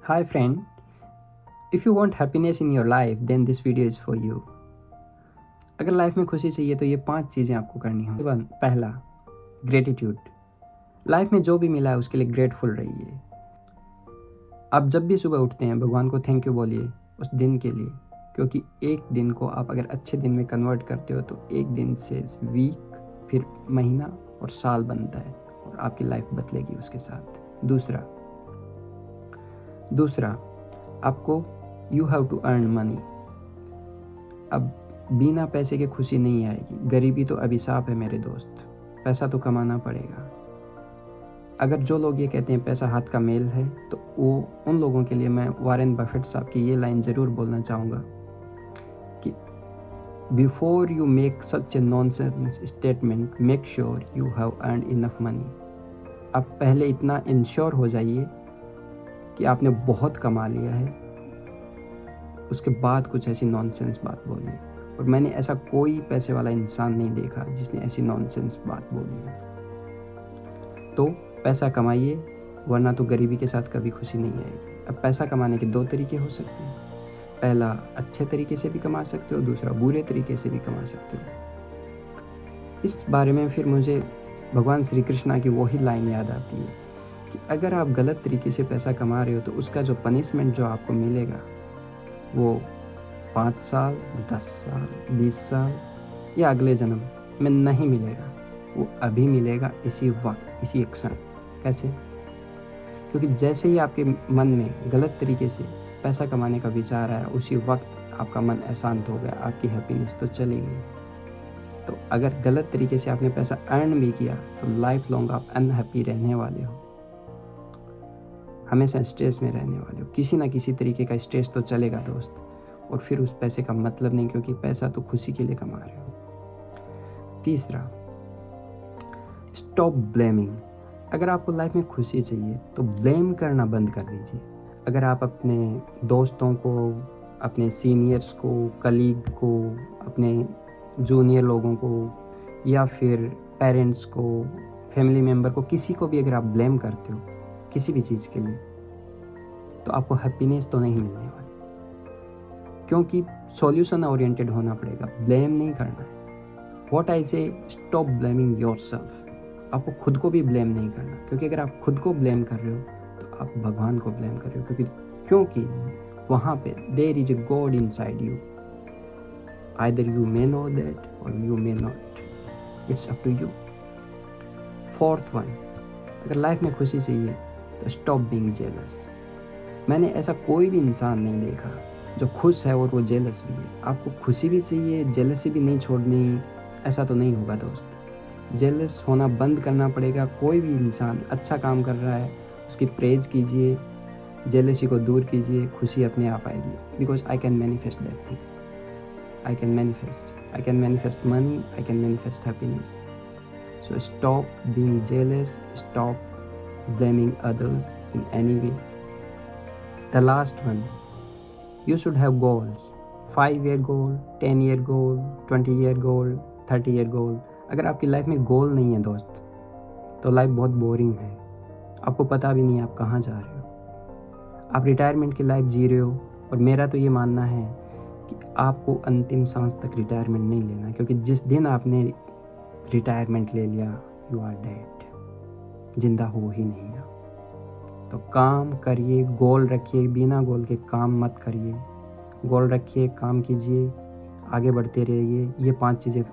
Hi friend, if you want happiness in your life then this video is for you. अगर life में खुशी चाहिए तो ये 5 चीज़ें आपको करनी होंगी। पहला, ग्रेटिट्यूड। लाइफ में जो भी मिला है उसके लिए ग्रेटफुल रहिए। आप जब भी सुबह उठते हैं भगवान को थैंक यू बोलिए उस दिन के लिए, क्योंकि एक दिन को आप अगर अच्छे दिन में कन्वर्ट करते हो तो एक दिन से वीक, फिर महीना और साल बनता है और आपकी लाइफ बदलेगी उसके साथ। दूसरा आपको you have to earn money. अब बिना पैसे के खुशी नहीं आएगी। गरीबी तो अभिशाप है मेरे दोस्त, पैसा तो कमाना पड़ेगा। अगर जो लोग ये कहते हैं पैसा हाथ का मेल है तो वो उन लोगों के लिए मैं वॉरेन बफेट साहब की ये लाइन ज़रूर बोलना चाहूँगा कि before you make such A nonsense statement make sure you have earn enough money. आप पहले इतना इंश्योर हो जाइए कि आपने बहुत कमा लिया है, उसके बाद कुछ ऐसी नॉनसेंस बात बोली। और मैंने ऐसा कोई पैसे वाला इंसान नहीं देखा जिसने ऐसी नॉनसेंस बात बोली है। तो पैसा कमाइए, वरना तो गरीबी के साथ कभी खुशी नहीं आएगी। अब पैसा कमाने के 2 तरीके हो सकते हैं। पहला, अच्छे तरीके से भी कमा सकते हो, दूसरा बुरे तरीके से भी कमा सकते हो। इस बारे में फिर मुझे भगवान श्री कृष्णा की वही लाइन याद आती है कि अगर आप गलत तरीके से पैसा कमा रहे हो तो उसका जो पनिशमेंट जो आपको मिलेगा वो 5 साल, 10 साल, 20 साल या अगले जन्म में नहीं मिलेगा। वो अभी मिलेगा, इसी वक्त, इसी क्षण। कैसे? क्योंकि जैसे ही आपके मन में गलत तरीके से पैसा कमाने का विचार आया, उसी वक्त आपका मन अशांत हो गया, आपकी हैप्पीनेस तो चली गई। तो अगर गलत तरीके से आपने पैसा अर्न भी किया तो लाइफ लॉन्ग आप अनहैप्पी रहने वाले हो, हमेशा स्ट्रेस में रहने वाले हो। किसी ना किसी तरीके का स्ट्रेस तो चलेगा दोस्त, और फिर उस पैसे का मतलब नहीं, क्योंकि पैसा तो खुशी के लिए कमा रहे हो। तीसरा, स्टॉप ब्लेमिंग। अगर आपको लाइफ में खुशी चाहिए तो ब्लेम करना बंद कर दीजिए। अगर आप अपने दोस्तों को, अपने सीनियर्स को, कलीग को, अपने जूनियर लोगों को या फिर पेरेंट्स को, फैमिली मेम्बर को, किसी को भी अगर आप ब्लेम करते हो किसी भी चीज़ के लिए तो आपको हैप्पीनेस तो नहीं मिलने वाली, क्योंकि सॉल्यूशन ओरिएंटेड होना पड़ेगा, ब्लेम नहीं करना है। व्हाट आई से, स्टॉप ब्लेमिंग योरसेल्फ। आपको खुद को भी ब्लेम नहीं करना, क्योंकि अगर आप खुद को ब्लेम कर रहे हो तो आप भगवान को ब्लेम कर रहे हो, क्योंकि वहाँ पे there is a god inside you. Either you may know that और you may not, it's up to you. Fourth one, अगर लाइफ में खुशी चाहिए तो स्टॉप बीइंग जेलस। मैंने ऐसा कोई भी इंसान नहीं देखा जो खुश है और वो जेलस भी है। आपको खुशी भी चाहिए, जेलसी भी नहीं छोड़नी, ऐसा तो नहीं होगा दोस्त। जेलस होना बंद करना पड़ेगा। कोई भी इंसान अच्छा काम कर रहा है उसकी प्रेज कीजिए, जेलसी को दूर कीजिए, खुशी अपने आप आएगी। Because I can manifest that thing, I can manifest money, I can manifest happiness. So stop being jealous, stop blaming others in any way. The last one, you should have goals. 5-year goal, 10-year goal, 20-year goal, 30-year goal. अगर आपकी life में गोल नहीं है दोस्त तो life बहुत boring है। आपको पता भी नहीं आप कहाँ जा रहे हो। आप रिटायरमेंट की लाइफ जी रहे हो, और मेरा तो ये मानना है कि आपको अंतिम सांस तक रिटायरमेंट नहीं लेना, क्योंकि जिस दिन आपने रिटायरमेंट ले लिया यू आर डेड, जिंदा हो ही नहीं आप। तो काम करिए, गोल रखिए, बिना गोल के काम मत करिए। गोल रखिए, काम कीजिए, आगे बढ़ते रहिए। ये 5 चीज़ें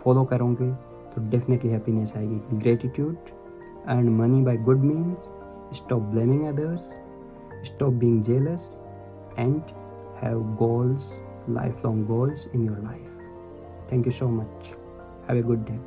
फॉलो करोगे तो डेफिनेटली हैप्पीनेस आएगी। Gratitude, earn money by good means, stop blaming others, stop being jealous and have goals, life long goals in your life. Thank you so much. Have a good day.